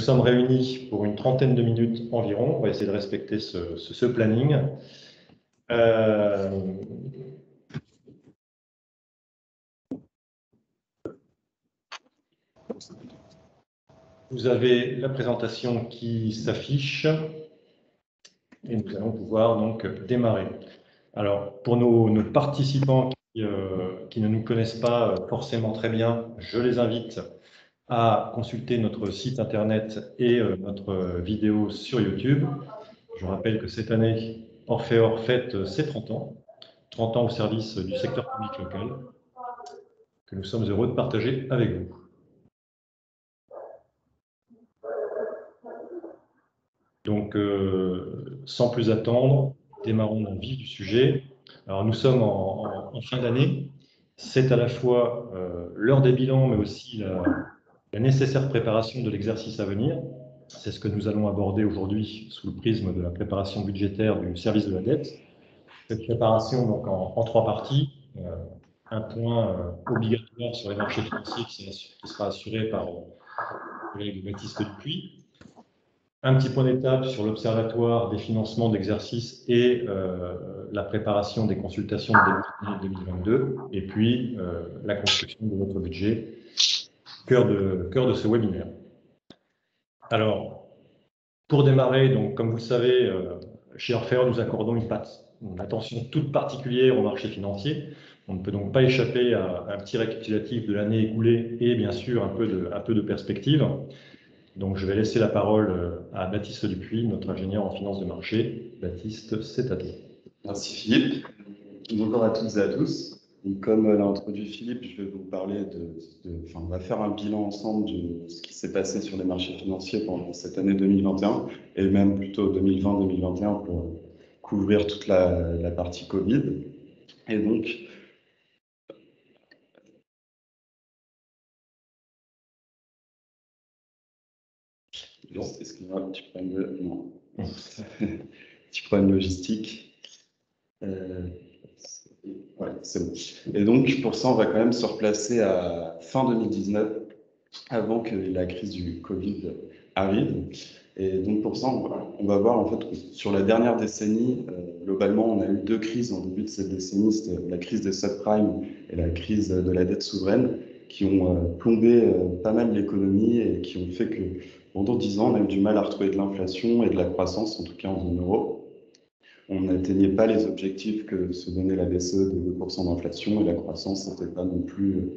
sommes réunis pour une trentaine de minutes environ. On va essayer de respecter ce planning. Vous avez la présentation qui s'affiche et nous allons pouvoir donc démarrer. Alors, pour nos participants qui ne nous connaissent pas forcément très bien, je les invite à consulter notre site internet et notre vidéo sur YouTube. Je rappelle que cette année, Orphéor fête ses 30 ans. 30 ans au service du secteur public local, que nous sommes heureux de partager avec vous. Donc, sans plus attendre, démarrons dans le vif du sujet. Alors, nous sommes en fin d'année. C'est à la fois l'heure des bilans, mais aussi la nécessaire préparation de l'exercice à venir. C'est ce que nous allons aborder aujourd'hui sous le prisme de la préparation budgétaire du service de la dette. Cette préparation donc en 3 parties. Un point obligatoire sur les marchés financiers qui sera assuré par le collègue Baptiste Dupuis. Un petit point d'étape sur l'Observatoire des financements d'exercice et la préparation des consultations de début 2022. Et puis la construction de notre budget, cœur de ce webinaire. Alors, pour démarrer, donc, comme vous le savez, chez Orphéor, nous accordons une attention toute particulière aux marchés financiers. On ne peut donc pas échapper à un petit récapitulatif de l'année écoulée et bien sûr un peu de perspective. Donc je vais laisser la parole à Baptiste Dupuis, notre ingénieur en finance de marché. Baptiste, c'est à toi. Merci Philippe. Bonjour à toutes et à tous. Donc, comme l'a introduit Philippe, je vais vous parler on va faire un bilan ensemble de ce qui s'est passé sur les marchés financiers pendant cette année 2021 et même plutôt 2020-2021 pour couvrir toute la partie Covid. Et donc, excusez-moi, petit problème logistique. Ouais, c'est bon. Et donc, pour ça, on va quand même se replacer à fin 2019, avant que la crise du Covid arrive. Et donc, pour ça, on va voir en fait que sur la dernière décennie, globalement, on a eu 2 crises en début de cette décennie. C'était la crise des subprimes et la crise de la dette souveraine, qui ont plombé pas mal l'économie et qui ont fait que pendant 10 ans, on a eu du mal à retrouver de l'inflation et de la croissance, en tout cas en zone euro. On n'atteignait pas les objectifs que se donnait la BCE de 2% d'inflation et la croissance n'était pas non plus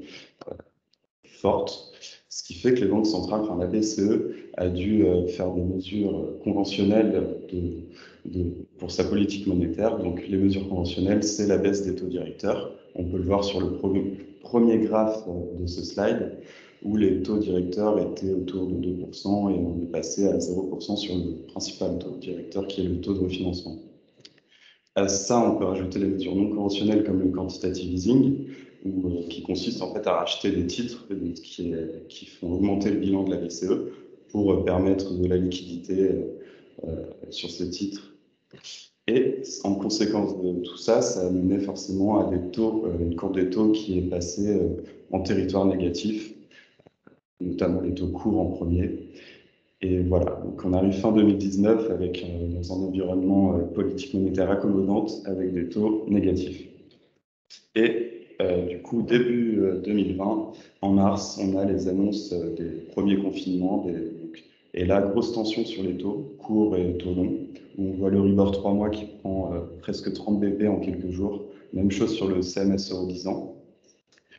forte. Ce qui fait que les banques centrales, enfin la BCE, a dû faire des mesures conventionnelles pour sa politique monétaire. Donc les mesures conventionnelles, c'est la baisse des taux directeurs. On peut le voir sur le premier graphe de ce slide, où les taux directeurs étaient autour de 2% et on est passé à 0% sur le principal taux directeur, qui est le taux de refinancement. À ça, on peut rajouter les mesures non conventionnelles comme le quantitative easing, qui consiste en fait à racheter des titres qui font augmenter le bilan de la BCE pour permettre de la liquidité sur ces titres. Et en conséquence de tout ça, ça a mené forcément à des taux, une courbe des taux qui est passée en territoire négatif, notamment les taux courts en premier. Et voilà, donc on arrive fin 2019 avec dans un environnement politique monétaire accommodante avec des taux négatifs. Et du coup, début 2020, en mars, on a les annonces des premiers confinements et là, grosse tension sur les taux courts et taux longs, où on voit le Euribor 3 mois qui prend presque 30 BP en quelques jours. Même chose sur le CMS euro 10 ans.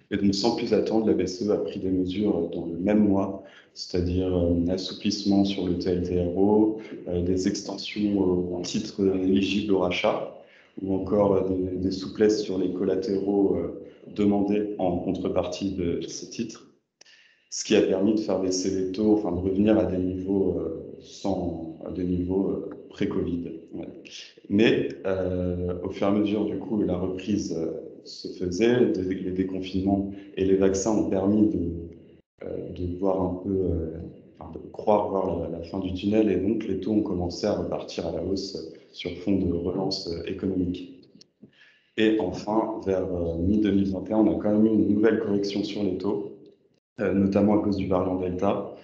Et donc, sans plus attendre, la BCE a pris des mesures dans le même mois, c'est-à-dire un assouplissement sur le TLTRO, des extensions en titres éligibles au rachat, ou encore des souplesses sur les collatéraux demandés en contrepartie de ces titres, ce qui a permis de faire baisser les taux, enfin de revenir à des niveaux pré-Covid. Ouais. Mais au fur et à mesure, du coup, la reprise se faisait, les déconfinements et les vaccins ont permis de voir un peu, de croire voir la fin du tunnel, et donc les taux ont commencé à repartir à la hausse sur fond de relance économique. Et enfin, vers mi-2021, on a quand même eu une nouvelle correction sur les taux, notamment à cause du variant Delta.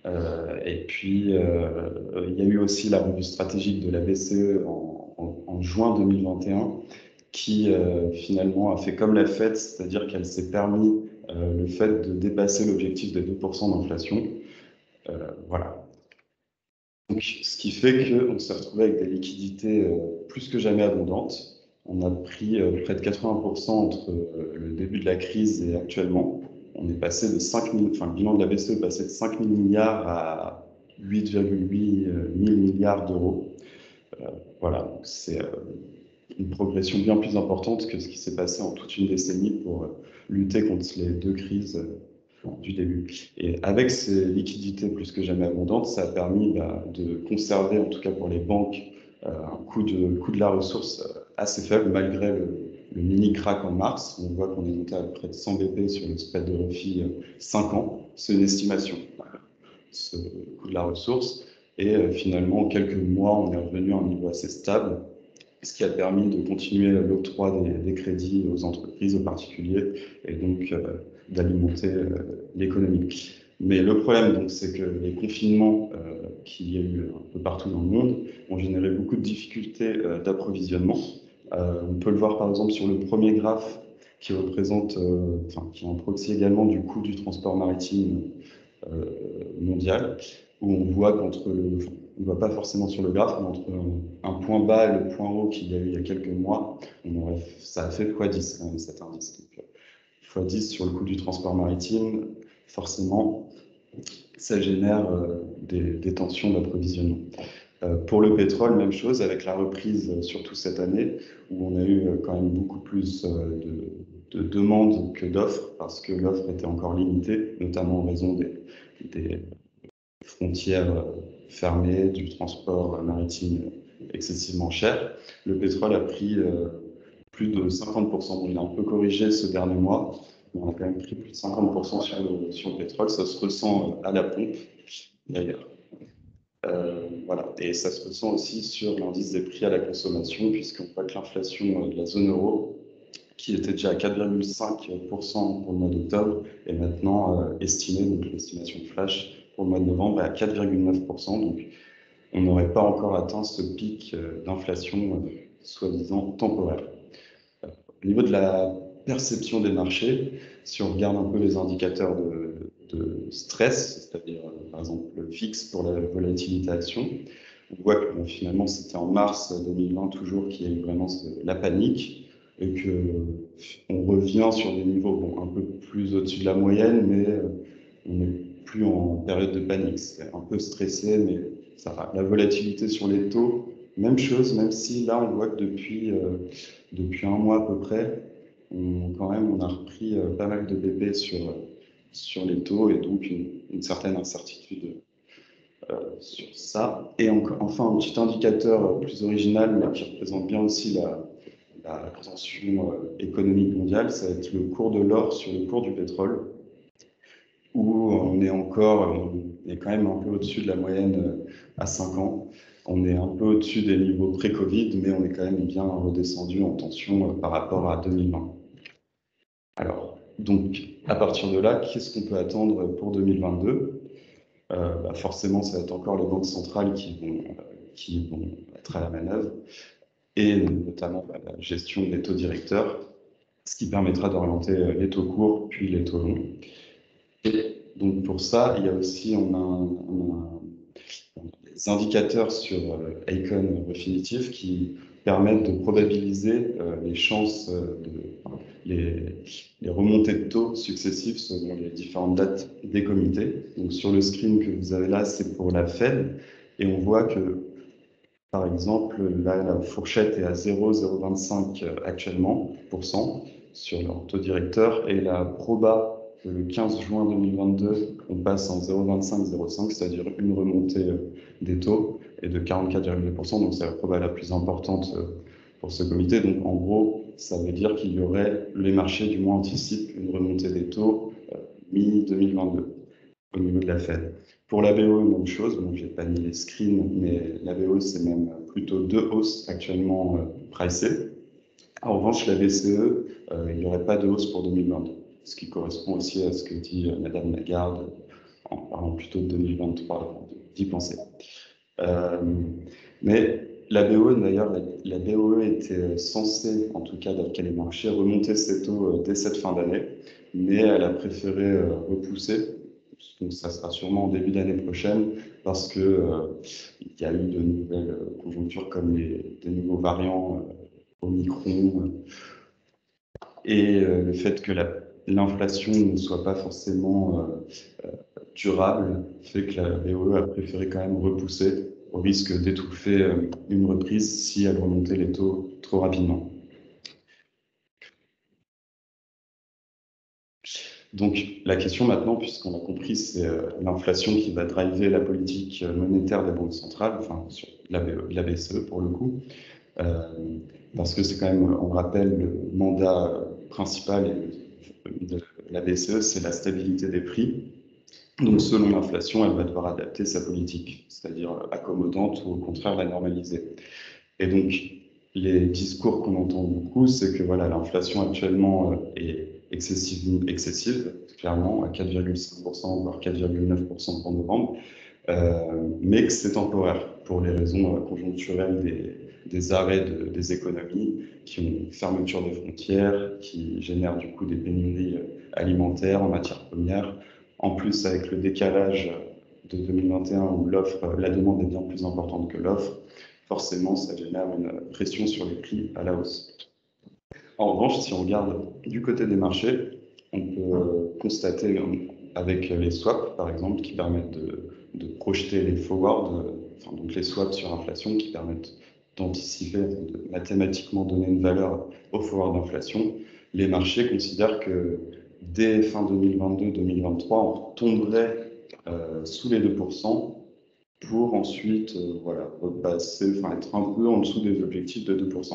Et puis, il y a eu aussi la revue stratégique de la BCE en juin 2021 qui finalement a fait comme la Fed, c'est-à-dire qu'elle s'est permis le fait de dépasser l'objectif de 2% d'inflation. Voilà. Donc, ce qui fait qu'on s'est retrouvé avec des liquidités plus que jamais abondantes. On a pris près de 80% entre le début de la crise et actuellement. On est passé de 5 000, enfin, le bilan de la BCE est passé de 5 000 milliards à 8,8 000 milliards d'euros. Voilà, c'est une progression bien plus importante que ce qui s'est passé en toute une décennie pour lutter contre les deux crises du début. Et avec ces liquidités plus que jamais abondantes, ça a permis de conserver, en tout cas pour les banques, un coût de la ressource assez faible malgré le mini crack en mars. On voit qu'on est monté à près de 100 BP sur le spread de refi 5 ans. C'est une estimation, ce coût de la ressource. Et finalement, en quelques mois, on est revenu à un niveau assez stable, ce qui a permis de continuer l'octroi des crédits aux entreprises, aux particuliers, et donc d'alimenter l'économie. Mais le problème, donc, c'est que les confinements qu'il y a eu un peu partout dans le monde ont généré beaucoup de difficultés d'approvisionnement. On peut le voir par exemple sur le premier graphe qui représente, qui est un proxy également du coût du transport maritime mondial, où on voit qu'entre on ne voit pas forcément sur le graphe, mais entre un point bas et le point haut qu'il y a eu il y a quelques mois, ça a fait x10 quand même, cet indice. Donc, x10 sur le coût du transport maritime, forcément, ça génère des tensions d'approvisionnement. Pour le pétrole, même chose, avec la reprise, surtout cette année, où on a eu quand même beaucoup plus de demandes que d'offres, parce que l'offre était encore limitée, notamment en raison des frontières fermées, du transport maritime excessivement cher. Le pétrole a pris plus de 50%. Bon, il a un peu corrigé ce dernier mois, mais on a quand même pris plus de 50% sur le pétrole. Ça se ressent à la pompe, d'ailleurs. Voilà. Et ça se ressent aussi sur l'indice des prix à la consommation, puisqu'on voit que l'inflation de la zone euro, qui était déjà à 4,5% pour le mois d'octobre, est maintenant estimée, donc l'estimation flash pour le mois de novembre, à 4,9%. Donc, on n'aurait pas encore atteint ce pic d'inflation soi-disant temporaire. Au niveau de la perception des marchés, si on regarde un peu les indicateurs de stress, c'est-à-dire par exemple le VIX pour la volatilité action, on voit que finalement c'était en mars 2020 toujours qu'il y a eu vraiment la panique et qu'on revient sur des niveaux un peu plus au-dessus de la moyenne, mais on n'est plus en période de panique. C'est un peu stressé, mais ça va. La volatilité sur les taux, même chose, même si là on voit que depuis un mois à peu près, quand même, on a repris pas mal de BP sur les taux et donc une certaine incertitude sur ça. Et enfin, un petit indicateur plus original, mais qui représente bien aussi la tension économique mondiale, ça va être le cours de l'or sur le cours du pétrole, où on est quand même un peu au-dessus de la moyenne à 5 ans. On est un peu au-dessus des niveaux pré-Covid, mais on est quand même bien redescendu en tension par rapport à 2020. Alors, donc, à partir de là, qu'est-ce qu'on peut attendre pour 2022 ? Forcément, ça va être encore les banques centrales qui vont être à la manœuvre, et notamment la gestion des taux directeurs, ce qui permettra d'orienter les taux courts puis les taux longs. Et donc pour ça, il y a aussi on a des indicateurs sur Icon Refinitiv qui permettent de probabiliser les chances les remontées de taux successives selon les différentes dates des comités. Donc sur le screen que vous avez là, c'est pour la Fed, et on voit que, par exemple, là, la fourchette est à 0,025 actuellement, sur leur taux directeur, et la proba, le 15 juin 2022, on passe en 0,25, 0,5, c'est-à-dire une remontée des taux, et de 44,2%, donc c'est la proba la plus importante pour ce comité. Donc en gros, ça veut dire qu'il y aurait, les marchés du moins anticipent une remontée des taux mi-2022 au niveau de la Fed. Pour la BO, même chose. Bon, je n'ai pas mis les screens, mais la BO, c'est même plutôt 2 hausses actuellement pricées. En revanche, la BCE, il n'y aurait pas de hausse pour 2022, ce qui correspond aussi à ce que dit Madame Lagarde en parlant plutôt de 2023 avant d'y penser. Mais la BOE, d'ailleurs, la BOE était censée, en tout cas d'après les marchés, remonter ses taux dès cette fin d'année, mais elle a préféré repousser. Donc ça sera sûrement en début d'année prochaine parce que il y a eu de nouvelles conjonctures comme des nouveaux variants Omicron et le fait que l'inflation ne soit pas forcément durable fait que la BOE a préféré quand même repousser au risque d'étouffer une reprise si elle remontait les taux trop rapidement. Donc la question maintenant, puisqu'on a compris, c'est l'inflation qui va driver la politique monétaire des banques centrales, enfin sur la BCE pour le coup, parce que c'est quand même, on rappelle, le mandat principal de la BCE, c'est la stabilité des prix. Donc selon l'inflation, elle va devoir adapter sa politique, c'est-à-dire accommodante ou au contraire la normaliser. Et donc, les discours qu'on entend beaucoup, c'est que voilà, l'inflation actuellement est excessive, clairement, à 4,5%, voire 4,9% pour novembre, mais que c'est temporaire pour les raisons conjoncturelles des arrêts des économies qui ont une fermeture des frontières, qui génèrent du coup des pénuries alimentaires en matières premières. En plus, avec le décalage de 2021 où la demande est bien plus importante que l'offre, forcément, ça génère une pression sur les prix à la hausse. En revanche, si on regarde du côté des marchés, on peut constater avec les swaps, par exemple, qui permettent de projeter les forwards, enfin, donc les swaps sur inflation, qui permettent d'anticiper, de mathématiquement donner une valeur au forward d'inflation. Les marchés considèrent que dès fin 2022-2023, on tomberait sous les 2%, pour ensuite voilà, repasser, enfin être un peu en dessous des objectifs de 2%.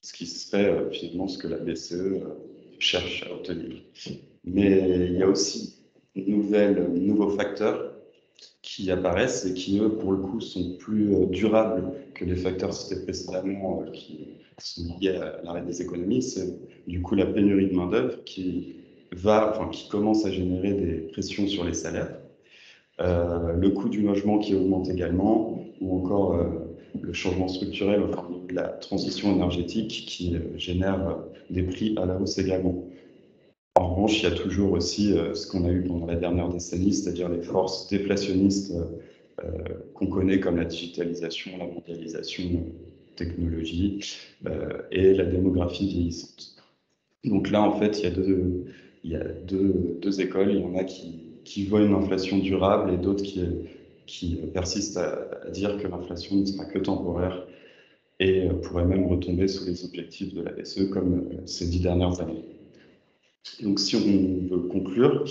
Ce qui serait finalement ce que la BCE cherche à obtenir. Mais il y a aussi nouveaux facteurs qui apparaissent et qui, eux, pour le coup, sont plus durables que les facteurs cités précédemment qui sont liés à l'arrêt des économies. C'est du coup la pénurie de main-d'œuvre qui commence à générer des pressions sur les salaires. Le coût du logement qui augmente également, ou encore le changement structurel au niveau de la transition énergétique qui génère des prix à la hausse également. En revanche, il y a toujours aussi ce qu'on a eu pendant la dernière décennie, c'est-à-dire les forces déflationnistes qu'on connaît comme la digitalisation, la mondialisation, technologie et la démographie vieillissante. Donc là, en fait, il y a deux écoles. Il y en a qui voient une inflation durable et d'autres qui persistent à dire que l'inflation ne sera que temporaire et pourrait même retomber sous les objectifs de la BCE comme ces 10 dernières années. Donc si on veut conclure,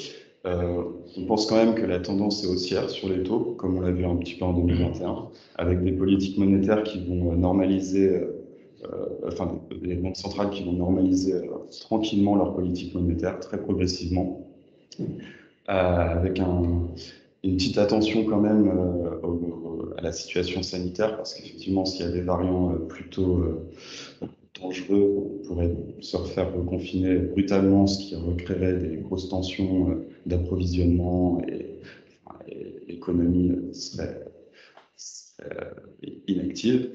on pense quand même que la tendance est haussière sur les taux, comme on l'a vu un petit peu en 2021, avec des politiques monétaires qui vont normaliser, les banques centrales qui vont normaliser tranquillement leur politique monétaire, très progressivement, avec une petite attention quand même à la situation sanitaire, parce qu'effectivement, s'il y a des variants plutôt dangereux, on pourrait se refaire confiner brutalement, ce qui recréerait des grosses tensions d'approvisionnement et l'économie serait inactive.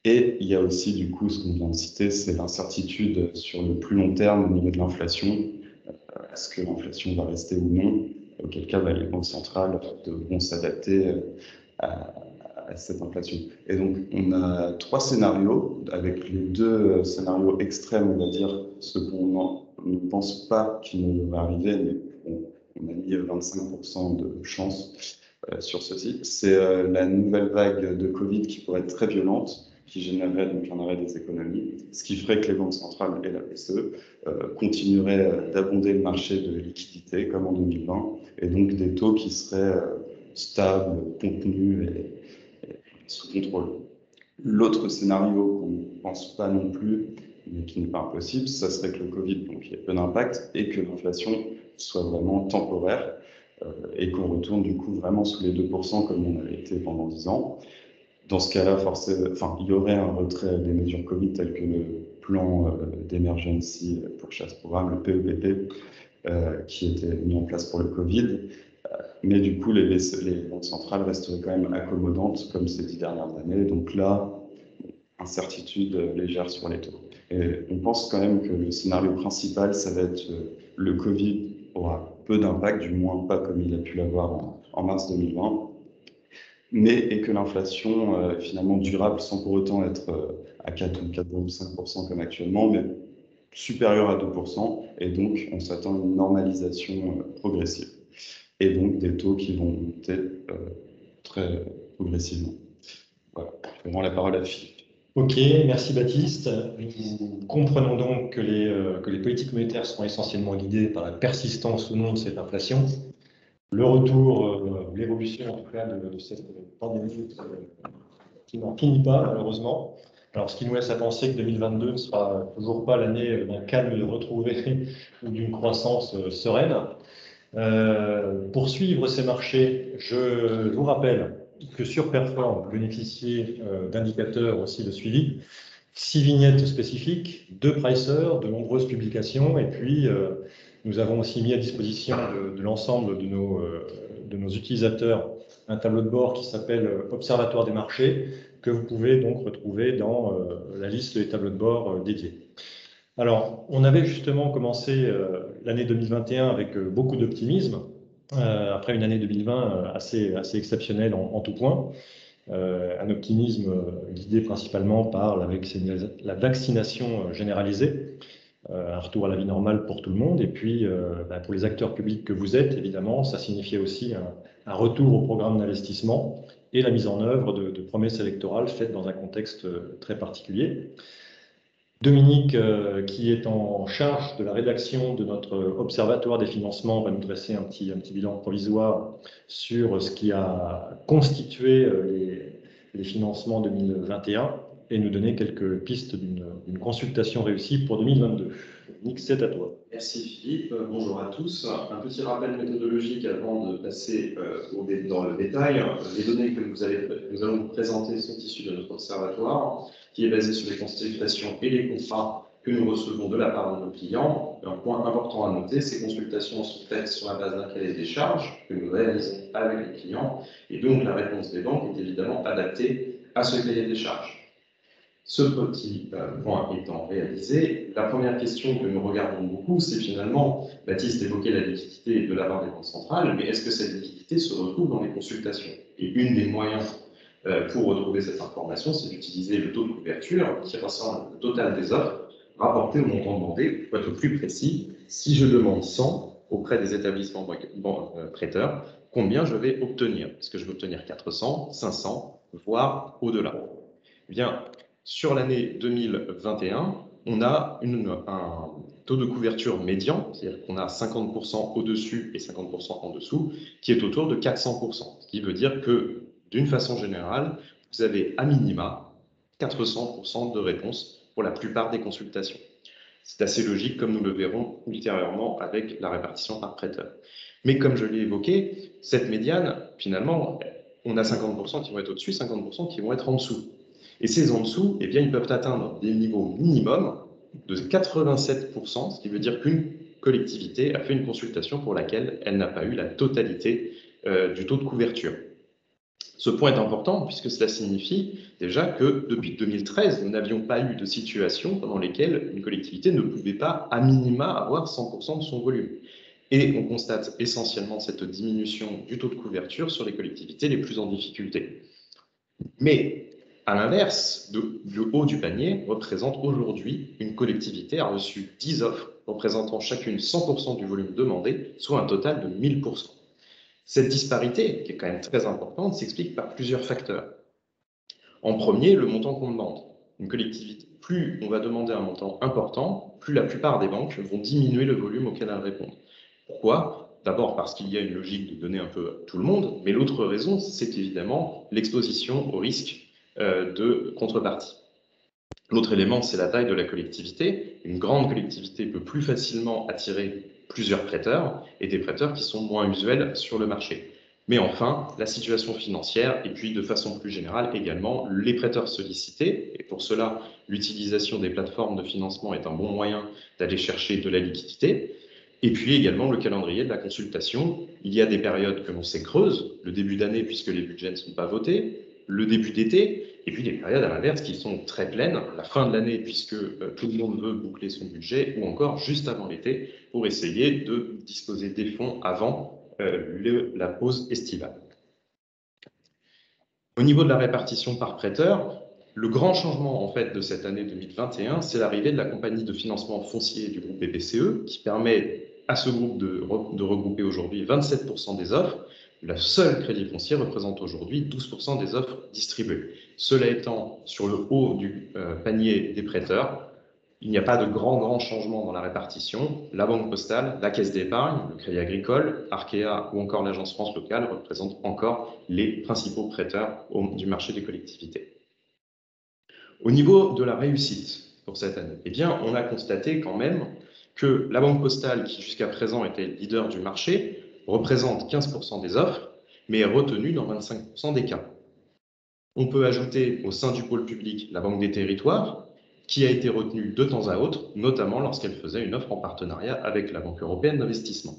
Et il y a aussi, du coup, ce qu'on vient de citer, c'est l'incertitude sur le plus long terme au niveau de l'inflation. Est-ce que l'inflation va rester ou non? Auquel cas, les banques centrales devront s'adapter à cette inflation. Et donc, on a 3 scénarios, avec les 2 scénarios extrêmes, on va dire, ce qu'on ne pense pas qu'il ne va arriver, mais on a mis 25% de chance sur ceci. C'est la nouvelle vague de Covid qui pourrait être très violente, qui générerait donc un arrêt des économies, ce qui ferait que les banques centrales et la BCE continueraient d'abonder le marché de liquidités comme en 2020, et donc des taux qui seraient stables, contenus et sous contrôle. L'autre scénario qu'on ne pense pas non plus, mais qui n'est pas impossible, ça serait que le Covid donc, ait peu d'impact et que l'inflation soit vraiment temporaire et qu'on retourne du coup vraiment sous les 2% comme on avait été pendant 10 ans. Dans ce cas-là, il y aurait un retrait des mesures Covid telles que le plan d'emergency pour chasse programme, le PEPP, qui était mis en place pour le Covid. Mais du coup, les banques centrales resteraient quand même accommodantes comme ces 10 dernières années. Donc là, incertitude légère sur les taux. Et on pense quand même que le scénario principal, ça va être le Covid aura peu d'impact, du moins pas comme il a pu l'avoir en mars 2020, et que l'inflation est finalement durable sans pour autant être à 4 ou 4,5% comme actuellement, mais supérieure à 2%, et donc on s'attend à une normalisation progressive, et donc des taux qui vont monter très progressivement. Voilà, je rends la parole à Philippe. Ok, merci Baptiste. Nous comprenons donc que les politiques monétaires seront essentiellement guidées par la persistance ou non de cette inflation, le retour, l'évolution en tout cas de cette pandémie qui n'en finit pas malheureusement. Alors ce qui nous laisse à penser que 2022 ne sera toujours pas l'année d'un calme retrouvé ou d'une croissance sereine. Pour suivre ces marchés, je vous rappelle que sur Perform, vous bénéficiez d'indicateurs aussi de suivi, 6 vignettes spécifiques, 2 pricers, de nombreuses publications, et puis nous avons aussi mis à disposition de l'ensemble de nos utilisateurs un tableau de bord qui s'appelle Observatoire des marchés, que vous pouvez donc retrouver dans la liste des tableaux de bord dédiés. Alors, on avait justement commencé l'année 2021 avec beaucoup d'optimisme, après une année 2020 assez exceptionnelle en tout point. Un optimisme guidé principalement par la vaccination généralisée, un retour à la vie normale pour tout le monde. Et puis, pour les acteurs publics que vous êtes, évidemment, ça signifiait aussi un retour au programme d'investissement et la mise en œuvre de promesses électorales faites dans un contexte très particulier. Dominique, qui est en charge de la rédaction de notre observatoire des financements, va nous dresser un petit bilan provisoire sur ce qui a constitué les financements 2021 et nous donner quelques pistes d'une consultation réussie pour 2022. Dominique, c'est à toi. Merci Philippe, bonjour à tous. Un petit rappel méthodologique avant de passer dans le détail. Les données que nous allons vous présenter sont issues de notre observatoire, qui est basé sur les consultations et les contrats que nous recevons de la part de nos clients. Un point important à noter, ces consultations sont faites sur la base d'un cahier des charges que nous réalisons avec les clients, et donc la réponse des banques est évidemment adaptée à ce cahier des charges. Ce petit point étant réalisé, la première question que nous regardons beaucoup, c'est finalement, Baptiste évoquait la liquidité de la part des banques centrales, mais est-ce que cette liquidité se retrouve dans les consultations? Et une des moyens pour retrouver cette information, c'est d'utiliser le taux de couverture qui ressemble au total des offres rapporté au montant demandé. Pour être plus précis, si je demande 100 auprès des établissements prêteurs, combien je vais obtenir? Est-ce que je vais obtenir 400, 500, voire au-delà? Eh bien, sur l'année 2021, on a un taux de couverture médian, c'est-à-dire qu'on a 50% au-dessus et 50% en dessous, qui est autour de 400%, ce qui veut dire que, d'une façon générale, vous avez à minima 400% de réponses pour la plupart des consultations. C'est assez logique, comme nous le verrons ultérieurement avec la répartition par prêteur. Mais comme je l'ai évoqué, cette médiane, finalement, on a 50% qui vont être au-dessus, 50% qui vont être en dessous. Et ces en dessous, eh bien, ils peuvent atteindre des niveaux minimum de 87%, ce qui veut dire qu'une collectivité a fait une consultation pour laquelle elle n'a pas eu la totalité du taux de couverture. Ce point est important puisque cela signifie déjà que depuis 2013, nous n'avions pas eu de situation pendant lesquelles une collectivité ne pouvait pas à minima avoir 100% de son volume. Et on constate essentiellement cette diminution du taux de couverture sur les collectivités les plus en difficulté. Mais à l'inverse, le haut du panier représente aujourd'hui une collectivité a reçu 10 offres représentant chacune 100% du volume demandé, soit un total de 1000%. Cette disparité, qui est quand même très importante, s'explique par plusieurs facteurs. En premier, le montant qu'on demande. Une collectivité, plus on va demander un montant important, plus la plupart des banques vont diminuer le volume auquel elles répondent. Pourquoi? D'abord parce qu'il y a une logique de donner un peu à tout le monde, mais l'autre raison, c'est évidemment l'exposition au risque de contrepartie. L'autre élément, c'est la taille de la collectivité. Une grande collectivité peut plus facilement attirer plusieurs prêteurs et des prêteurs qui sont moins usuels sur le marché. Mais enfin, la situation financière et puis de façon plus générale également les prêteurs sollicités. Et pour cela, l'utilisation des plateformes de financement est un bon moyen d'aller chercher de la liquidité. Et puis également le calendrier de la consultation. Il y a des périodes que l'on sait creuses, le début d'année puisque les budgets ne sont pas votés, le début d'été, et puis des périodes à l'inverse qui sont très pleines, la fin de l'année puisque tout le monde veut boucler son budget, ou encore juste avant l'été pour essayer de disposer des fonds avant la pause estivale. Au niveau de la répartition par prêteur, le grand changement en fait de cette année 2021, c'est l'arrivée de la compagnie de financement foncier du groupe BPCE qui permet à ce groupe de regrouper aujourd'hui 27% des offres. Le seul crédit foncier représente aujourd'hui 12% des offres distribuées. Cela étant, sur le haut du panier des prêteurs, il n'y a pas de grand changement dans la répartition. La Banque Postale, la Caisse d'Épargne, le Crédit Agricole, Arkea ou encore l'Agence France Locale représentent encore les principaux prêteurs du marché des collectivités. Au niveau de la réussite pour cette année, eh bien, on a constaté quand même que la Banque Postale, qui jusqu'à présent était leader du marché, représente 15% des offres, mais est retenue dans 25% des cas. On peut ajouter au sein du pôle public la Banque des Territoires, qui a été retenue de temps à autre, notamment lorsqu'elle faisait une offre en partenariat avec la Banque européenne d'investissement.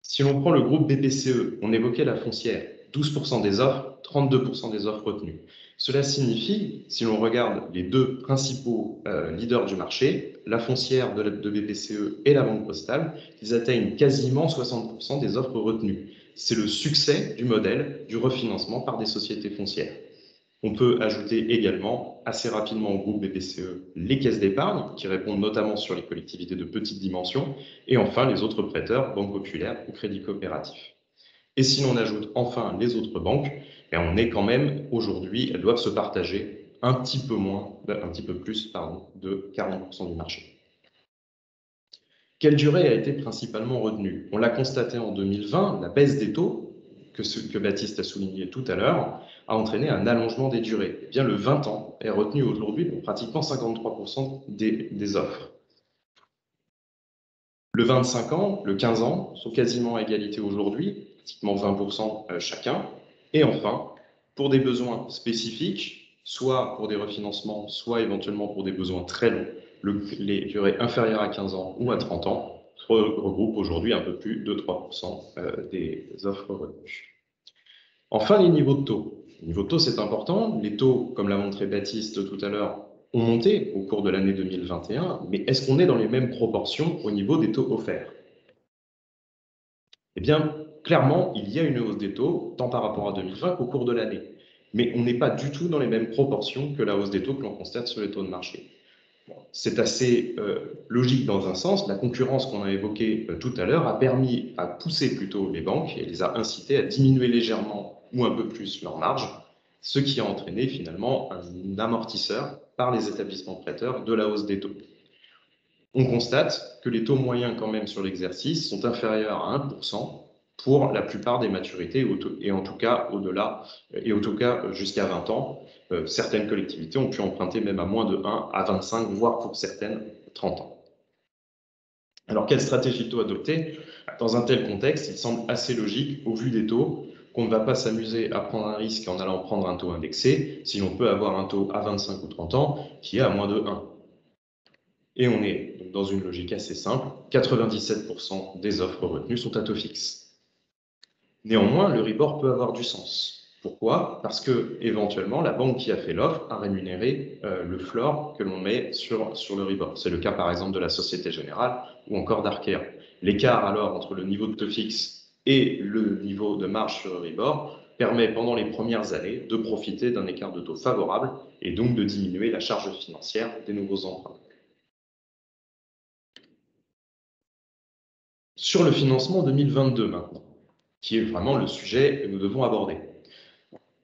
Si l'on prend le groupe BPCE, on évoquait la foncière, 12% des offres, 32% des offres retenues. Cela signifie, si l'on regarde les deux principaux leaders du marché, la foncière de BPCE et la Banque Postale, ils atteignent quasiment 60% des offres retenues. C'est le succès du modèle du refinancement par des sociétés foncières. On peut ajouter également assez rapidement au groupe BPCE les caisses d'épargne qui répondent notamment sur les collectivités de petite dimension et enfin les autres prêteurs, banques populaires ou crédits coopératifs. Et si l'on ajoute enfin les autres banques, on est quand même aujourd'hui, elles doivent se partager un petit peu plus de 40% du marché. Quelle durée a été principalement retenue? On l'a constaté en 2020, la baisse des taux, que Baptiste a souligné tout à l'heure, a entraîné un allongement des durées. Eh bien, le 20 ans est retenu aujourd'hui pour pratiquement 53% des offres. Le 25 ans, le 15 ans sont quasiment à égalité aujourd'hui, pratiquement 20% chacun. Et enfin, pour des besoins spécifiques, soit pour des refinancements, soit éventuellement pour des besoins très longs, les durées inférieures à 15 ans ou à 30 ans regroupent aujourd'hui un peu plus de 3% des offres retenues. Enfin, les niveaux de taux. Les niveaux de taux, c'est important. Les taux, comme l'a montré Baptiste tout à l'heure, ont monté au cours de l'année 2021, mais est-ce qu'on est dans les mêmes proportions au niveau des taux offerts? Eh bien, clairement, il y a une hausse des taux, tant par rapport à 2020 qu'au cours de l'année. Mais on n'est pas du tout dans les mêmes proportions que la hausse des taux que l'on constate sur les taux de marché. Bon, c'est assez logique dans un sens. La concurrence qu'on a évoquée tout à l'heure a permis à pousser plutôt les banques et les a incitées à diminuer légèrement ou un peu plus leur marge, ce qui a entraîné finalement un amortisseur par les établissements prêteurs de la hausse des taux. On constate que les taux moyens quand même sur l'exercice sont inférieurs à 1% pour la plupart des maturités et en tout cas au-delà et en tout cas jusqu'à 20 ans. Certaines collectivités ont pu emprunter même à moins de 1 à 25, voire pour certaines 30 ans. Alors quelle stratégie de taux adopter? Dans un tel contexte, il semble assez logique au vu des taux qu'on ne va pas s'amuser à prendre un risque en allant prendre un taux indexé si l'on peut avoir un taux à 25 ou 30 ans qui est à moins de 1. Et on est donc dans une logique assez simple, 97% des offres retenues sont à taux fixe. Néanmoins, le rebord peut avoir du sens. Pourquoi? Parce que éventuellement, la banque qui a fait l'offre a rémunéré le floor que l'on met sur le rebord. C'est le cas par exemple de la Société Générale ou encore d'Arkea. L'écart alors entre le niveau de taux fixe et le niveau de marge sur le rebord permet pendant les premières années de profiter d'un écart de taux favorable et donc de diminuer la charge financière des nouveaux emprunts. Sur le financement 2022 maintenant, qui est vraiment le sujet que nous devons aborder.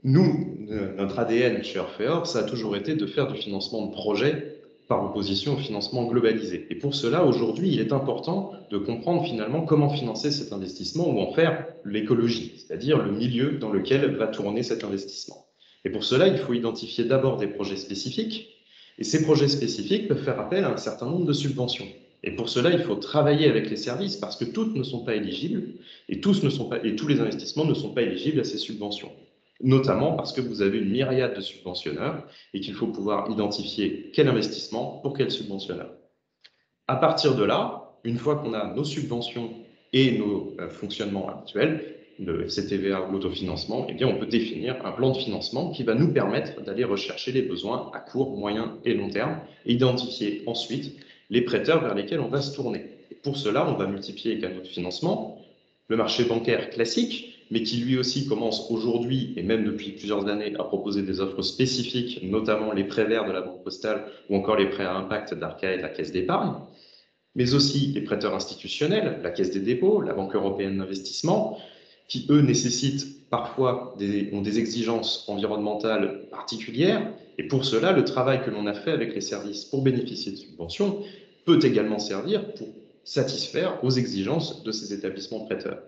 Nous, notre ADN chez Orfeor, ça a toujours été de faire du financement de projet par opposition au financement globalisé. Et pour cela, aujourd'hui, il est important de comprendre finalement comment financer cet investissement ou en faire l'écologie, c'est-à-dire le milieu dans lequel va tourner cet investissement. Et pour cela, il faut identifier d'abord des projets spécifiques, et ces projets spécifiques peuvent faire appel à un certain nombre de subventions. Et pour cela, il faut travailler avec les services parce que toutes ne sont pas éligibles et tous les investissements ne sont pas éligibles à ces subventions. Notamment parce que vous avez une myriade de subventionneurs et qu'il faut pouvoir identifier quel investissement pour quel subventionneur. À partir de là, une fois qu'on a nos subventions et nos fonctionnements habituels, le FCTVA ou l'autofinancement, eh bien, on peut définir un plan de financement qui va nous permettre d'aller rechercher les besoins à court, moyen et long terme et identifier ensuite les prêteurs vers lesquels on va se tourner. Et pour cela, on va multiplier les canaux de financement, le marché bancaire classique, mais qui lui aussi commence aujourd'hui et même depuis plusieurs années à proposer des offres spécifiques, notamment les prêts verts de la Banque Postale ou encore les prêts à impact d'Arca et de la Caisse d'épargne, mais aussi les prêteurs institutionnels, la Caisse des dépôts, la Banque européenne d'investissement, qui eux nécessitent parfois ont des exigences environnementales particulières. Et pour cela, le travail que l'on a fait avec les services pour bénéficier de subventions peut également servir pour satisfaire aux exigences de ces établissements prêteurs.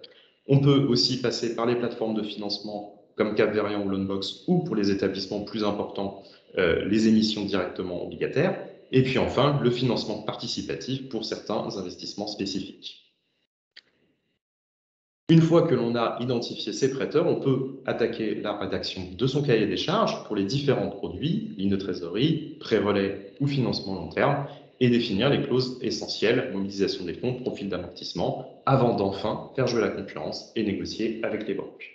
On peut aussi passer par les plateformes de financement comme Capverian ou Loanbox, ou pour les établissements plus importants, les émissions directement obligataires. Et puis enfin, le financement participatif pour certains investissements spécifiques. Une fois que l'on a identifié ces prêteurs, on peut attaquer la rédaction de son cahier des charges pour les différents produits, ligne de trésorerie, prêt relais ou financement long terme, et définir les clauses essentielles, mobilisation des fonds, profil d'amortissement, avant d'enfin faire jouer la concurrence et négocier avec les banques.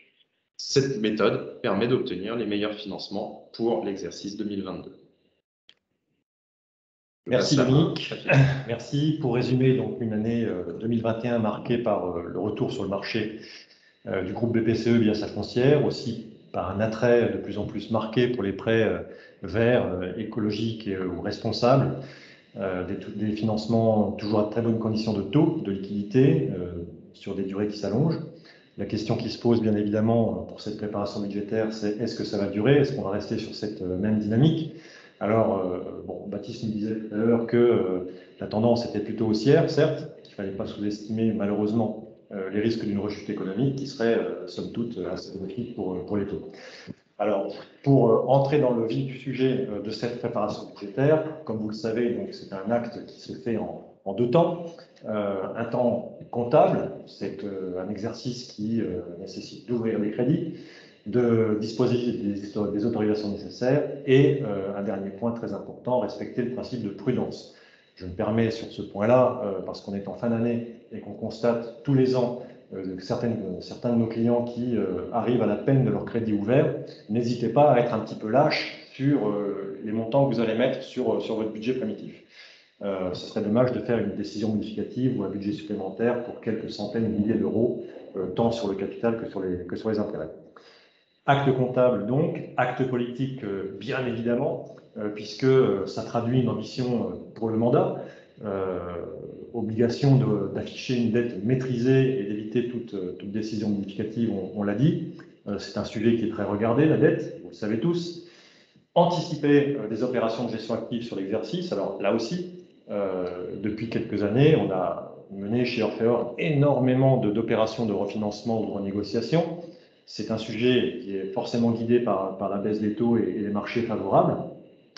Cette méthode permet d'obtenir les meilleurs financements pour l'exercice 2022. Merci Dominique. Merci. Pour résumer, donc une année 2021 marquée par le retour sur le marché du groupe BPCE via sa foncière, aussi par un attrait de plus en plus marqué pour les prêts verts, écologiques ou responsables, des financements toujours à très bonnes conditions de taux, de liquidité, sur des durées qui s'allongent. La question qui se pose bien évidemment pour cette préparation budgétaire, c'est est-ce que ça va durer? Est-ce qu'on va rester sur cette même dynamique? Alors, Baptiste nous disait tout à l'heure que la tendance était plutôt haussière, certes, qu'il ne fallait pas sous-estimer malheureusement les risques d'une rechute économique qui serait, somme toute, assez bénéfique pour les taux. Alors, pour entrer dans le vif du sujet de cette préparation budgétaire, comme vous le savez, c'est un acte qui se fait en deux temps. Un temps comptable, c'est un exercice qui nécessite d'ouvrir les crédits, de disposer des autorisations nécessaires et, un dernier point très important, respecter le principe de prudence. Je me permets sur ce point-là, parce qu'on est en fin d'année et qu'on constate tous les ans certains de nos clients qui arrivent à la peine de leur crédit ouvert, n'hésitez pas à être un petit peu lâche sur les montants que vous allez mettre sur votre budget primitif. Ce serait dommage de faire une décision modificative ou un budget supplémentaire pour quelques centaines de milliers d'euros, tant sur le capital que sur les intérêts. Acte comptable donc, acte politique bien évidemment, puisque ça traduit une ambition pour le mandat, obligation d'afficher une dette maîtrisée et d'éviter toute décision modificative, on l'a dit. C'est un sujet qui est très regardé, la dette, vous le savez tous. Anticiper des opérations de gestion active sur l'exercice, alors là aussi, depuis quelques années, on a mené chez Orfeor énormément d'opérations de refinancement ou de renégociation. C'est un sujet qui est forcément guidé par la baisse des taux et les marchés favorables.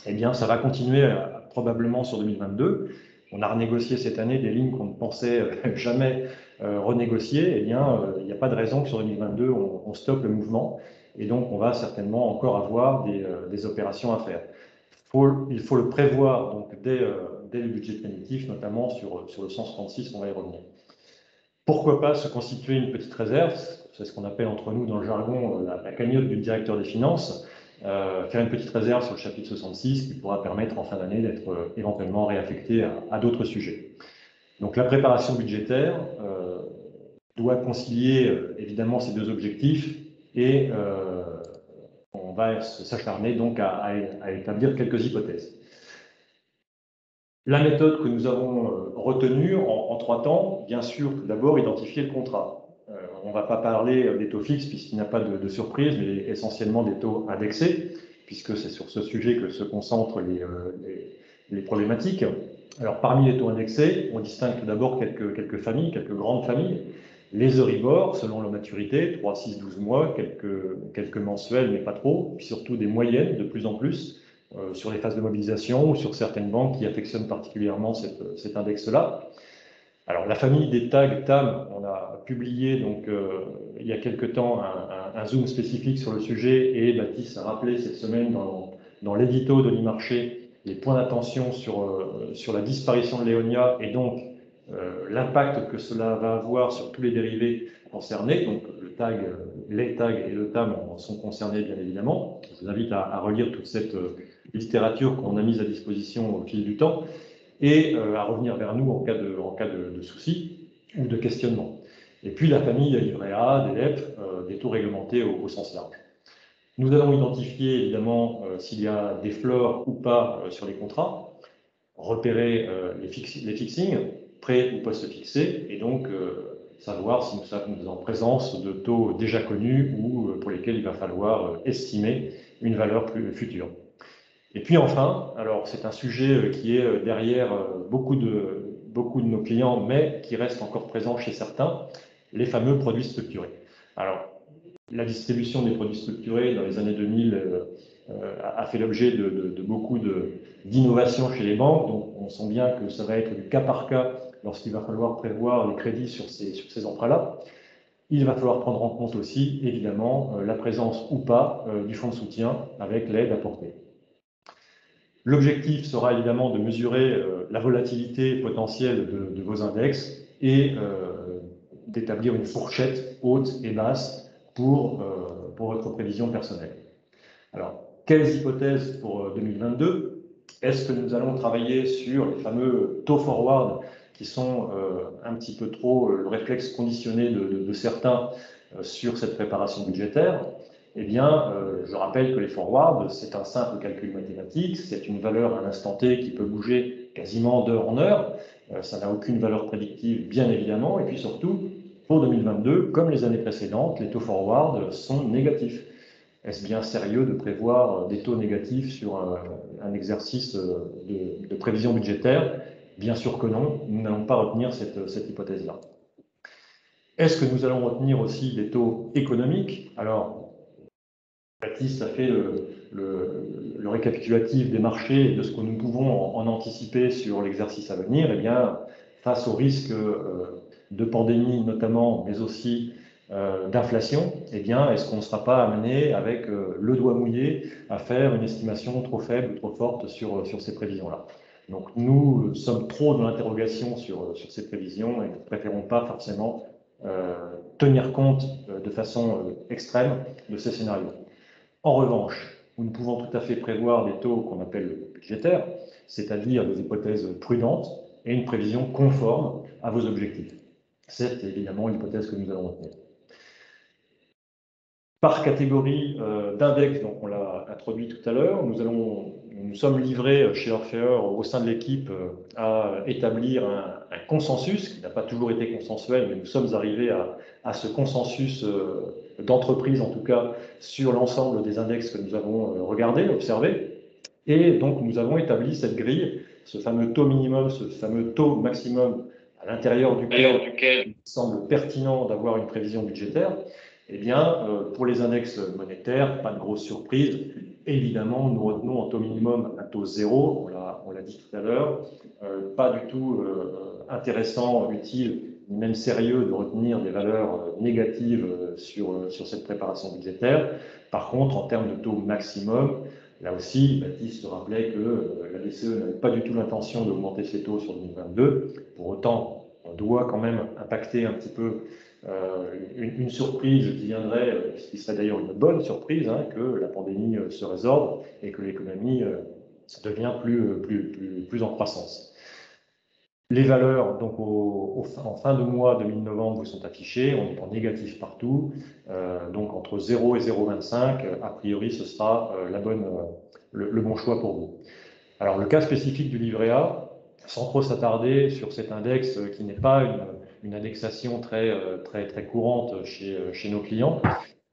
Eh bien, ça va continuer probablement sur 2022. On a renégocié cette année des lignes qu'on ne pensait jamais renégocier. Eh bien, il n'y a pas de raison que sur 2022, on stoppe le mouvement. Et donc, on va certainement encore avoir des opérations à faire. Il faut le prévoir donc, dès le budget primitif, notamment sur le 136, on va y revenir. Pourquoi pas se constituer une petite réserve? C'est ce qu'on appelle entre nous dans le jargon la cagnotte du directeur des finances. Faire une petite réserve sur le chapitre 66 qui pourra permettre en fin d'année d'être éventuellement réaffecté à d'autres sujets. Donc la préparation budgétaire doit concilier évidemment ces deux objectifs et on va s'acharner donc à établir quelques hypothèses. La méthode que nous avons retenue en trois temps, bien sûr, tout d'abord, identifier le contrat. On ne va pas parler des taux fixes puisqu'il n'y a pas de surprise, mais essentiellement des taux indexés, puisque c'est sur ce sujet que se concentrent les problématiques. Alors, parmi les taux indexés, on distingue tout d'abord quelques familles, quelques grandes familles. Les Euribor, selon leur maturité, 3, 6, 12 mois, quelques mensuels, mais pas trop, puis surtout des moyennes de plus en plus, sur les phases de mobilisation ou sur certaines banques qui affectionnent particulièrement cet index-là. Alors, la famille des TAG, TAM, on a publié donc, il y a quelque temps un zoom spécifique sur le sujet et Baptiste a rappelé cette semaine dans l'édito de l'e-marché les points d'attention sur la disparition de Léonia et donc l'impact que cela va avoir sur tous les dérivés concernés. Donc le tag, les tags et le TAM en sont concernés bien évidemment. Je vous invite à relire toute cette littérature qu'on a mise à disposition au fil du temps et à revenir vers nous en cas de soucis ou de questionnement. Et puis la famille livret A, des LEP, des taux réglementés au sens large. Nous allons identifier évidemment s'il y a des floors ou pas sur les contrats, repérer les fixings, pré ou post-fixés, et donc savoir si nous sommes en présence de taux déjà connus ou pour lesquels il va falloir estimer une valeur plus future. Et puis enfin, alors c'est un sujet qui est derrière beaucoup de nos clients, mais qui reste encore présent chez certains, les fameux produits structurés. Alors, la distribution des produits structurés dans les années 2000 a fait l'objet de beaucoup d'innovations chez les banques, donc on sent bien que ça va être du cas par cas lorsqu'il va falloir prévoir les crédits sur ces emprunts-là. Il va falloir prendre en compte aussi, évidemment, la présence ou pas du fonds de soutien avec l'aide apportée. L'objectif sera évidemment de mesurer la volatilité potentielle de vos index et d'établir une fourchette haute et basse pour votre prévision personnelle. Alors, quelles hypothèses pour 2022? Est-ce que nous allons travailler sur les fameux taux forward qui sont un petit peu trop le réflexe conditionné de certains sur cette préparation budgétaire? Eh bien, je rappelle que les forwards, c'est un simple calcul mathématique, c'est une valeur à l'instant T qui peut bouger quasiment d'heure en heure, ça n'a aucune valeur prédictive, bien évidemment, et puis surtout, pour 2022, comme les années précédentes, les taux forward sont négatifs. Est-ce bien sérieux de prévoir des taux négatifs sur un exercice de prévision budgétaire? Bien sûr que non, nous n'allons pas retenir cette hypothèse-là. Est-ce que nous allons retenir aussi des taux économiques? Alors, Baptiste a fait le récapitulatif des marchés et de ce que nous pouvons en anticiper sur l'exercice à venir. Eh bien, face au risque de pandémie notamment, mais aussi d'inflation, eh bien, est-ce qu'on ne sera pas amené avec le doigt mouillé à faire une estimation trop faible ou trop forte sur ces prévisions-là? Donc nous sommes trop dans l'interrogation sur ces prévisions et nous ne préférons pas forcément tenir compte de façon extrême de ces scénarios. En revanche, nous pouvons tout à fait prévoir des taux qu'on appelle budgétaires, c'est-à-dire des hypothèses prudentes et une prévision conforme à vos objectifs. C'est évidemment l'hypothèse que nous allons retenir. Par catégorie d'index, donc on l'a introduit tout à l'heure, nous sommes livrés chez Orfeo au sein de l'équipe à établir un consensus, qui n'a pas toujours été consensuel, mais nous sommes arrivés à ce consensus d'entreprise, en tout cas, sur l'ensemble des index que nous avons regardés, observés. Et donc, nous avons établi cette grille, ce fameux taux minimum, ce fameux taux maximum à l'intérieur duquel il semble pertinent d'avoir une prévision budgétaire. Eh bien, pour les index monétaires, pas de grosse surprise. Évidemment, nous retenons en taux minimum un taux zéro, on l'a dit tout à l'heure. Pas du tout intéressant, utile, ni même sérieux de retenir des valeurs négatives sur cette préparation budgétaire. Par contre, en termes de taux maximum, là aussi, Baptiste rappelait que la BCE n'avait pas du tout l'intention d'augmenter ses taux sur 2022. Pour autant, on doit quand même impacter un petit peu une surprise qui viendrait, ce qui serait d'ailleurs une bonne surprise, hein, que la pandémie se résorbe et que l'économie devient plus en croissance. Les valeurs, donc en fin de mois de mi-novembre, vous sont affichées, on est en négatif partout, donc entre 0 et 0,25, a priori ce sera le bon choix pour vous. Alors le cas spécifique du livret A, sans trop s'attarder sur cet index qui n'est pas une indexation très courante chez nos clients.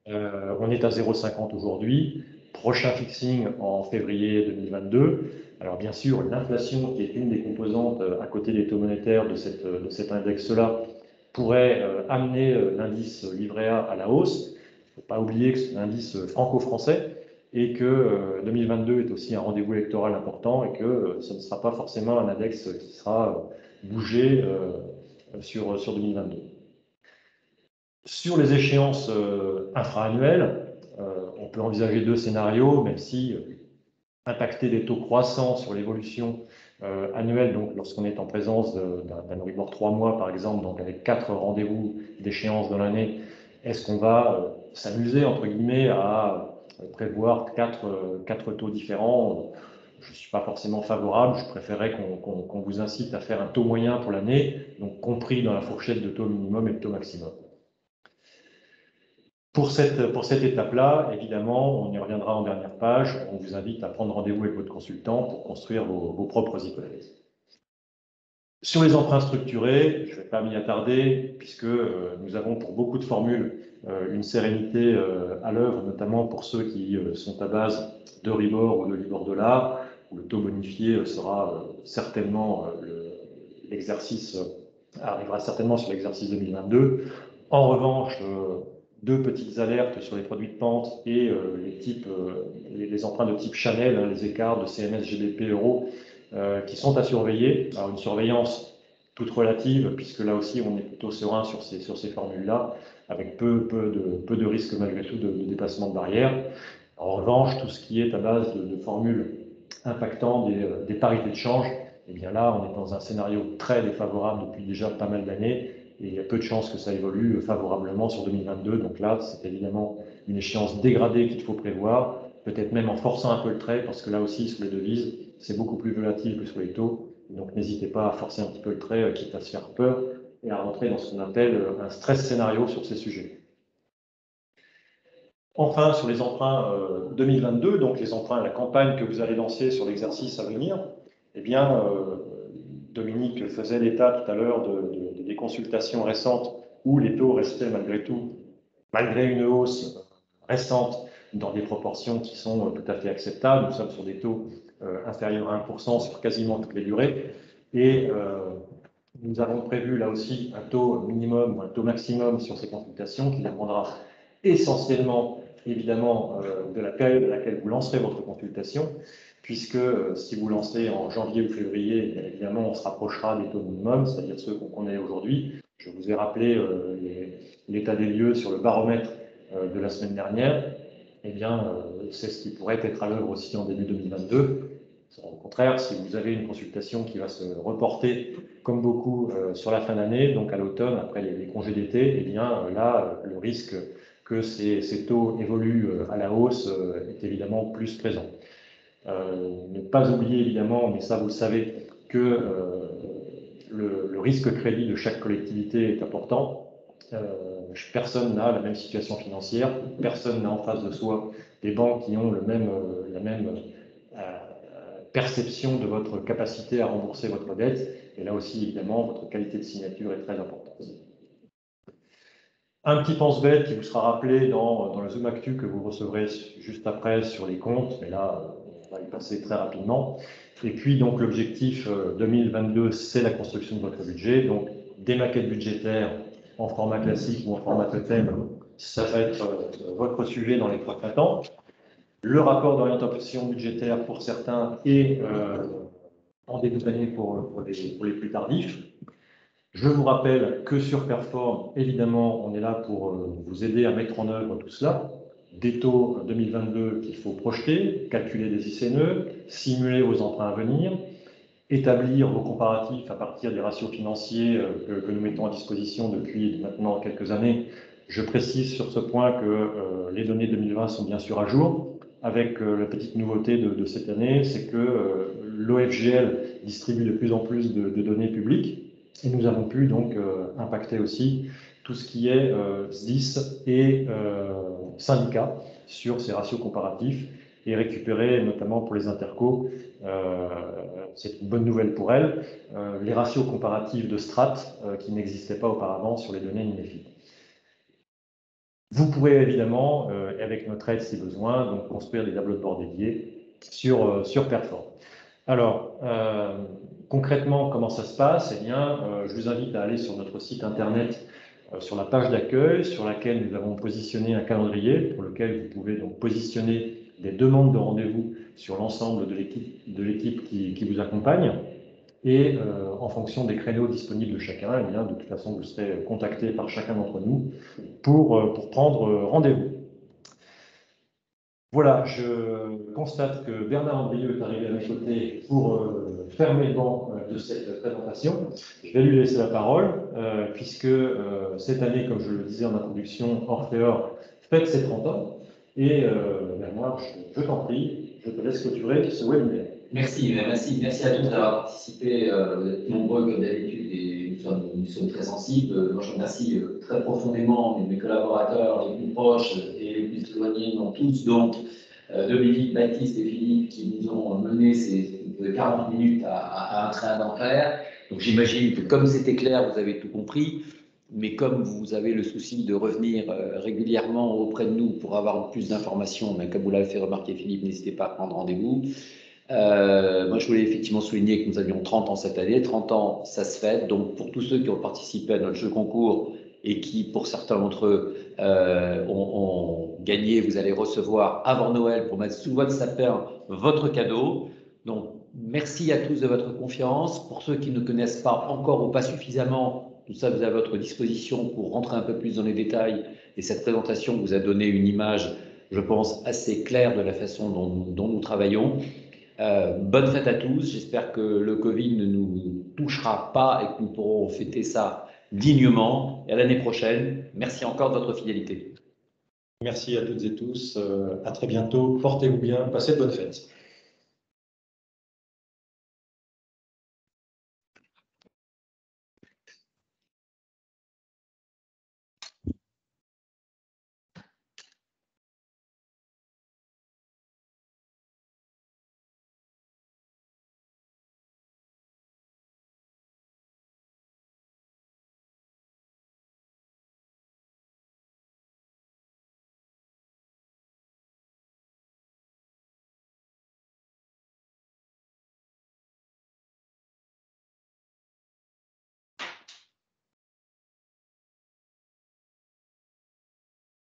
On est à 0,50 aujourd'hui, prochain fixing en février 2022. Alors bien sûr, l'inflation, qui est une des composantes à côté des taux monétaires de cet index-là, pourrait amener l'indice livret A à la hausse. Il ne faut pas oublier que c'est un indice franco-français et que 2022 est aussi un rendez-vous électoral important et que ce ne sera pas forcément un index qui sera bougé sur 2022. Sur les échéances infra-annuelles, on peut envisager deux scénarios, même si impacter des taux croissants sur l'évolution annuel, donc lorsqu'on est en présence d'un Euribor 3 mois, par exemple, donc avec 4 rendez-vous d'échéance dans l'année, est-ce qu'on va s'amuser, entre guillemets, à prévoir quatre taux différents? Je ne suis pas forcément favorable, je préférerais qu'on vous incite à faire un taux moyen pour l'année, donc compris dans la fourchette de taux minimum et de taux maximum. Pour cette étape-là, évidemment, on y reviendra en dernière page, on vous invite à prendre rendez-vous avec votre consultant pour construire vos propres hypothèses. Sur les emprunts structurés, je ne vais pas m'y attarder, puisque nous avons pour beaucoup de formules une sérénité à l'œuvre, notamment pour ceux qui sont à base d'Euribor ou de Libor-dollar, où le taux bonifié sera certainement, l'exercice arrivera certainement sur l'exercice 2022. En revanche, deux petites alertes sur les produits de pente et les emprunts de type Chanel, hein, les écarts de CMS, GBP, Euro, qui sont à surveiller. Alors une surveillance toute relative, puisque là aussi on est plutôt serein sur ces formules-là, avec peu de risques malgré tout de dépassement de barrière. En revanche, tout ce qui est à base de formules impactant des parités de change, eh bien là on est dans un scénario très défavorable depuis déjà pas mal d'années, et il y a peu de chances que ça évolue favorablement sur 2022. Donc là, c'est évidemment une échéance dégradée qu'il faut prévoir, peut-être même en forçant un peu le trait, parce que là aussi, sur les devises, c'est beaucoup plus volatile que sur les taux. Donc n'hésitez pas à forcer un petit peu le trait, quitte à se faire peur, et à rentrer dans ce qu'on appelle un stress scénario sur ces sujets. Enfin, sur les emprunts 2022, donc les emprunts à la campagne que vous allez lancer sur l'exercice à venir, eh bien, Dominique faisait l'état tout à l'heure des consultations récentes où les taux restaient malgré tout, malgré une hausse récente, dans des proportions qui sont tout à fait acceptables. Nous sommes sur des taux inférieurs à 1% sur quasiment toutes les durées. Et nous avons prévu là aussi un taux minimum ou un taux maximum sur ces consultations qui dépendra essentiellement, évidemment, de la période à laquelle vous lancerez votre consultation, puisque si vous lancez en janvier ou février, bien évidemment, on se rapprochera des taux minimums, c'est-à-dire ceux qu'on connaît aujourd'hui. Je vous ai rappelé l'état des lieux sur le baromètre de la semaine dernière. Eh bien, c'est ce qui pourrait être à l'œuvre aussi en début 2022. Au contraire, si vous avez une consultation qui va se reporter, comme beaucoup, sur la fin d'année, donc à l'automne, après les congés d'été, eh bien là, le risque que ces taux évoluent à la hausse est évidemment plus présent. Ne pas oublier évidemment, mais ça vous le savez, que le risque crédit de chaque collectivité est important. Personne n'a la même situation financière, personne n'a en face de soi des banques qui ont la même perception de votre capacité à rembourser votre dette. Et là aussi, évidemment, votre qualité de signature est très importante. Un petit pense-bête qui vous sera rappelé dans le Zoom Actu que vous recevrez juste après sur les comptes, mais là, on va y passer très rapidement. Et puis, donc, l'objectif 2022, c'est la construction de votre budget. Donc, des maquettes budgétaires en format classique ou en format totem, ça va être votre sujet dans les 3-4 ans. Le rapport d'orientation budgétaire pour certains et en début d'année pour les plus tardifs. Je vous rappelle que sur Perform, évidemment, on est là pour vous aider à mettre en œuvre tout cela. Des taux 2022 qu'il faut projeter, calculer des ICNE, simuler vos emprunts à venir, établir vos comparatifs à partir des ratios financiers que nous mettons à disposition depuis maintenant quelques années. Je précise sur ce point que les données 2020 sont bien sûr à jour, avec la petite nouveauté de cette année, c'est que l'OFGL distribue de plus en plus de données publiques. Et nous avons pu donc impacter aussi tout ce qui est SDIS et syndicats sur ces ratios comparatifs et récupérer, notamment pour les intercos, c'est une bonne nouvelle pour elles, les ratios comparatifs de strates qui n'existaient pas auparavant sur les données NIMEFI. Vous pourrez évidemment, avec notre aide si besoin, donc construire des tableaux de bord dédiés sur Perform. Alors, concrètement, comment ça se passe? Eh bien, je vous invite à aller sur notre site internet, sur la page d'accueil, sur laquelle nous avons positionné un calendrier pour lequel vous pouvez donc positionner des demandes de rendez-vous sur l'ensemble de l'équipe qui vous accompagne. Et en fonction des créneaux disponibles de chacun, eh bien, de toute façon, vous serez contacté par chacun d'entre nous pour prendre rendez-vous. Voilà, je constate que Bernard Andrieux est arrivé à mes côtés pour fermer le banc de cette présentation. Je vais lui laisser la parole, puisque cette année, comme je le disais en introduction, Orphéor fête ses 30 ans. Et Bernard, je t'en prie, je te laisse clôturer ce webinaire. Merci à tous d'avoir participé. Vous êtes nombreux comme d'habitude et nous sommes très sensibles. Moi, je remercie très profondément mes collaborateurs les plus proches et les plus éloignés, non tous, donc Dominique, Baptiste et Philippe qui nous ont mené ces 40 minutes à un train d'enfer. Donc j'imagine que comme c'était clair, vous avez tout compris. Mais comme vous avez le souci de revenir régulièrement auprès de nous pour avoir plus d'informations, comme vous l'avez fait remarquer Philippe, n'hésitez pas à prendre rendez-vous. Moi, je voulais effectivement souligner que nous avions 30 ans cette année. 30 ans, ça se fête. Donc, pour tous ceux qui ont participé à notre jeu concours et qui, pour certains d'entre eux, ont gagné, vous allez recevoir avant Noël pour mettre sous votre sapin votre cadeau. Donc, merci à tous de votre confiance. Pour ceux qui ne connaissent pas encore ou pas suffisamment, tout ça vous est à votre disposition pour rentrer un peu plus dans les détails. Et cette présentation vous a donné une image, je pense, assez claire de la façon dont nous travaillons. Bonne fête à tous, j'espère que le Covid ne nous touchera pas et que nous pourrons fêter ça dignement. Et à l'année prochaine, merci encore de votre fidélité. Merci à toutes et tous, à très bientôt, portez-vous bien, passez de bonnes fêtes.